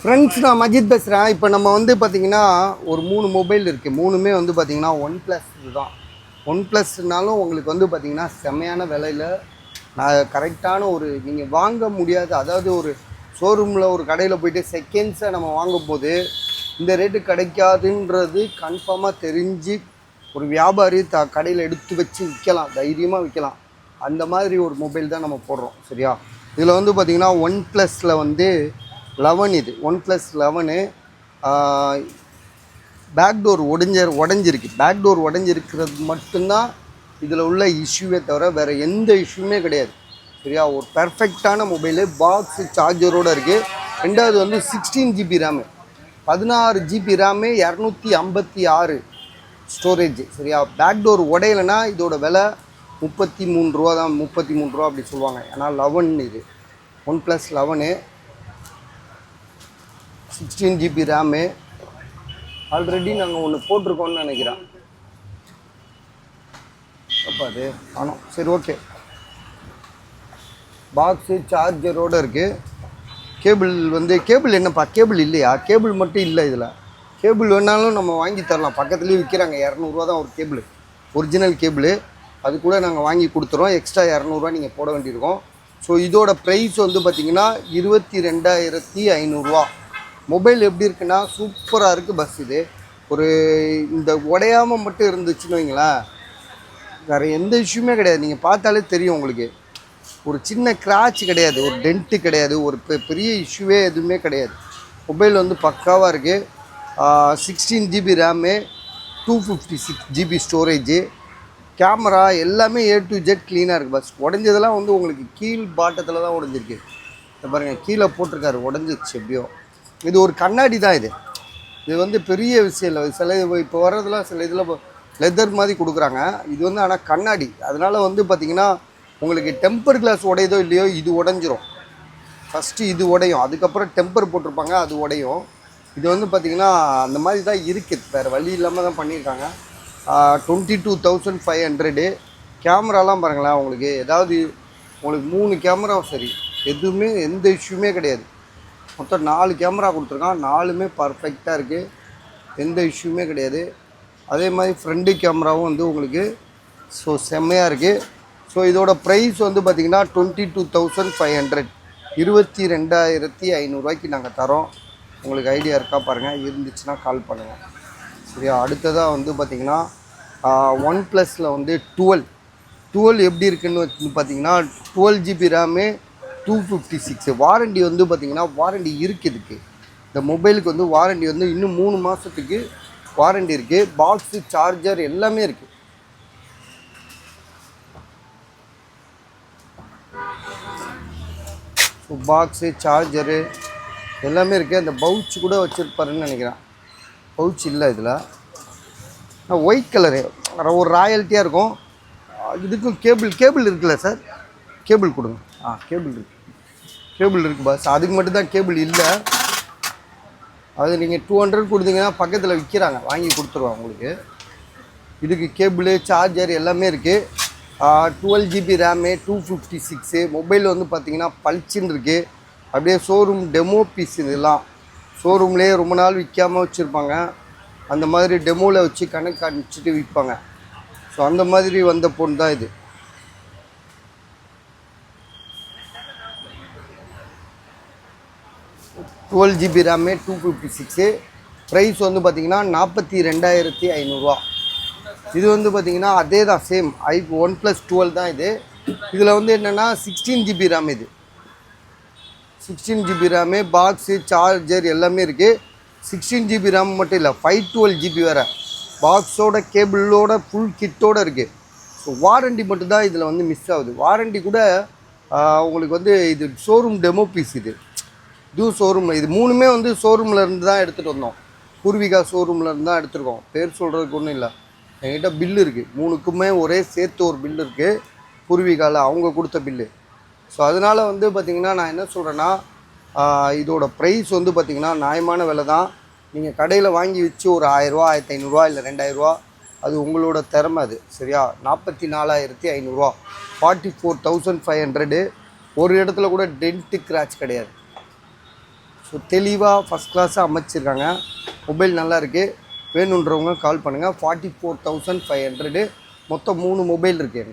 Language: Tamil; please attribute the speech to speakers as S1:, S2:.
S1: ஃப்ரெண்ட்ஸ், நான் மஜித் பேசுகிறேன். இப்போ நம்ம வந்து பார்த்திங்கன்னா ஒரு 3 மொபைல் இருக்குது. 3மே வந்து பார்த்திங்கன்னா OnePlus இதுதான். OnePlusனாலும் உங்களுக்கு வந்து பார்த்திங்கன்னா செம்மையான விலையில் நான் கரெக்டான ஒரு நீங்கள் வாங்க முடியாது. அதாவது ஒரு ஷோரூமில் ஒரு கடையில் போய்ட்டு செகண்ட்ஸை நம்ம வாங்கும்போது இந்த ரேட்டு கிடைக்காதுன்றது கன்ஃபார்மாக தெரிஞ்சு ஒரு வியாபாரி கடையில் எடுத்து வச்சு விற்கலாம், தைரியமாக விற்கலாம். அந்த மாதிரி ஒரு மொபைல் தான் நம்ம போடுறோம். சரியா? இதில் வந்து பார்த்திங்கன்னா OnePlusல வந்து 11 இது OnePlus 11 பேக் டோர் உடஞ்சிருக்கு. பேக் டோர் உடஞ்சிருக்கிறது மட்டும்தான் இதில் உள்ள இஷ்யூவே தவிர வேறு எந்த இஷ்யூமே கிடையாது. சரியா? ஒரு பெர்ஃபெக்டான மொபைலு, பாக்ஸு சார்ஜரோடு இருக்குது. ரெண்டாவது வந்து 16 GB RAM, 16 GB RAM, 256 storage. சரியா? பேக் டோர் உடையலைன்னா இதோட விலை 33 ரூபா தான். 33 ரூபா அப்படி சொல்லுவாங்க. ஏன்னா 11 இது OnePlus 11 16 GB ரேமு. ஆல்ரெடி நாங்கள் ஒன்று போட்டிருக்கோம்னு நினைக்கிறேன். அப்போ அது ஆனோம். சரி, ஓகே. பாக்ஸு சார்ஜரோடு இருக்குது. கேபிள் என்னப்பா, கேபிள் இல்லையா? கேபிள் மட்டும் இல்லை இதில். கேபிள் வேணாலும் நம்ம வாங்கி தரலாம். பக்கத்துலேயே விற்கிறாங்க. 200 தான் ஒரு கேபிள், ஒரிஜினல் கேபிள். அது கூட நாங்கள் வாங்கி கொடுத்துறோம். எக்ஸ்ட்ரா 200 நீங்கள் போட வேண்டியிருக்கோம். ஸோ இதோட ப்ரைஸ் வந்து பார்த்திங்கன்னா 22,500 மொபைல் எப்படி இருக்குன்னா சூப்பராக இருக்குது. பஸ் இது ஒரு இந்த உடையாமல் மட்டும் இருந்துச்சுன்னு வைங்களேன், வேறு எந்த இஷ்யூமே கிடையாது. நீங்கள் பார்த்தாலே தெரியும் உங்களுக்கு. ஒரு சின்ன கிராட்ச் கிடையாது, ஒரு டென்ட்டு கிடையாது, ஒரு பெரிய இஷ்யூவே எதுவுமே கிடையாது. மொபைல் வந்து பக்காவாக இருக்குது. 16 GB RAM, 256 GB storage, camera எல்லாமே A to Z க்ளீனாக இருக்குது. பஸ் உடஞ்சதெல்லாம் வந்து உங்களுக்கு கீழ் பாட்டத்தில் தான் உடஞ்சிருக்கு. இதை பாருங்கள், கீழே போட்டிருக்காரு, உடஞ்சிச்சு எப்படியோ. இது ஒரு கண்ணாடி தான். இது வந்து பெரிய விஷயம் இல்லை. சில இப்போ வர்றதுலாம் சில இதில் லெதர் மாதிரி கொடுக்குறாங்க. இது வந்து ஆனால் கண்ணாடி. அதனால் வந்து பார்த்திங்கன்னா உங்களுக்கு டெம்பர் கிளாஸ் உடையதோ இல்லையோ இது உடஞ்சிரும். ஃபஸ்ட்டு இது உடையும், அதுக்கப்புறம் டெம்பர் போட்டிருப்பாங்க, அது உடையும். இது வந்து பார்த்திங்கன்னா அந்த மாதிரி தான் இருக்குது. வேறு வழி இல்லாமல் தான் பண்ணியிருக்காங்க. 22,500. கேமராலாம் பாருங்களேன். உங்களுக்கு ஏதாவது உங்களுக்கு 3 கேமரா சரி, எதுவுமே எந்த இஷ்யூமே கிடையாது. மொத்தம் 4 கேமரா கொடுத்துருக்கான். 4மே பர்ஃபெக்டாக இருக்குது, எந்த இஷ்யூமே கிடையாது. அதே மாதிரி ஃப்ரண்ட்டு கேமராவும் வந்து உங்களுக்கு ஸோ செம்மையாக இருக்குது. ஸோ இதோட ப்ரைஸ் வந்து பார்த்திங்கன்னா 22,500, 22,500 நாங்கள் தரோம். உங்களுக்கு ஐடியா இருக்கா பாருங்கள், இருந்துச்சுன்னா கால் பண்ணுங்கள். சரியா? அடுத்ததாக வந்து பார்த்திங்கன்னா OnePlusல வந்து 12 எப்படி இருக்குன்னு வந்து பார்த்திங்கன்னா 12 GB ரேமு, 256. வாரண்டி வந்து பார்த்திங்கன்னா வாரண்டி இருக்குது இதுக்கு. இந்த மொபைலுக்கு வந்து வாரண்டி வந்து இன்னும் 3 மாதத்துக்கு வாரண்டி இருக்குது. பாக்ஸு சார்ஜர் எல்லாமே இருக்குது. ஸோ பாக்ஸு சார்ஜரு எல்லாமே இருக்குது. அந்த பவுச் கூட வச்சுருப்பாருன்னு நினைக்கிறேன். பவுச் இல்லை இதில். ஒயிட் கலரு ஒரு ராயல்ட்டியாக இருக்கும். இதுக்கும் கேபிள் இருக்குல்ல சார்? கேபிள் கொடுங்க. கேபிள் இருக்குது பாஸ். அதுக்கு மட்டும்தான் கேபிள் இல்லை. அது நீங்கள் 200 கொடுத்தீங்கன்னா பக்கத்தில் விற்கிறாங்க, வாங்கி கொடுத்துருவாங்க உங்களுக்கு. இதுக்கு கேபிள் சார்ஜர் எல்லாமே இருக்குது. 12 GB ரேமு, 256. மொபைல் வந்து பார்த்திங்கன்னா பளிச்சுன்னு இருக்குது. அப்படியே ஷோரூம் டெமோ பீஸ். இதெல்லாம் ஷோரூம்லேயே ரொம்ப நாள் விற்காமல் வச்சுருப்பாங்க. அந்த மாதிரி டெமோவில் வச்சு கணக்கு காமிச்சிட்டு விற்பாங்க. ஸோ அந்த மாதிரி வந்த பொண்ணு தான் இது. Twelve GB RAM, 256. ப்ரைஸ் வந்து பார்த்திங்கன்னா 42,500. இது வந்து பார்த்திங்கன்னா அதே தான், சேம் OnePlus 12 தான் இது. இதில் வந்து என்னென்னா 16 GB ரேம். இது 16 GB ரேமு, பாக்ஸு சார்ஜர் எல்லாமே இருக்குது. 16 GB ரேம் மட்டும் இல்லை, 512 GB வேறு. பாக்ஸோட கேபிளோட ஃபுல் கிட்டோடு இருக்குது. ஸோ வாரண்டி மட்டும்தான் இதில் வந்து மிஸ் ஆகுது. வாரண்டி கூட உங்களுக்கு வந்து இது ஷோரூம் டெமோ பீஸ். இதுவும் ஷோரூமில், இது 3மே வந்து ஷோரூமில் இருந்து தான் எடுத்துகிட்டு வந்தோம். பூர்விகா ஷோரூமில் இருந்து தான் எடுத்துருக்கோம். பேர் சொல்கிறதுக்கு ஒன்றும் இல்லை. என்கிட்ட பில்லு இருக்குது. 3க்குமே ஒரே சேர்த்து ஒரு பில்லு இருக்குது, பூர்விகாவில் அவங்க கொடுத்த பில்லு. ஸோ அதனால் வந்து பார்த்திங்கன்னா நான் என்ன சொல்கிறேன்னா, இதோட ப்ரைஸ் வந்து பார்த்திங்கன்னா நியாயமான விலை தான். நீங்கள் கடையில் வாங்கி வச்சு ஒரு 1000 ரூபா, 1500 இல்லை 2000, அது உங்களோட திறமை. அது சரியா? 44,500, 44,500. ஒரு இடத்துல கூட டென்ட்டு கிராச் கிடையாது. ஸோ தெளிவாக ஃபஸ்ட் கிளாஸாக அமைச்சிருக்காங்க. மொபைல் நல்லா இருக்குது. வேணுன்றவங்க கால் பண்ணுங்கள். 44,500 மொத்தம் 3 மொபைல் இருக்குது.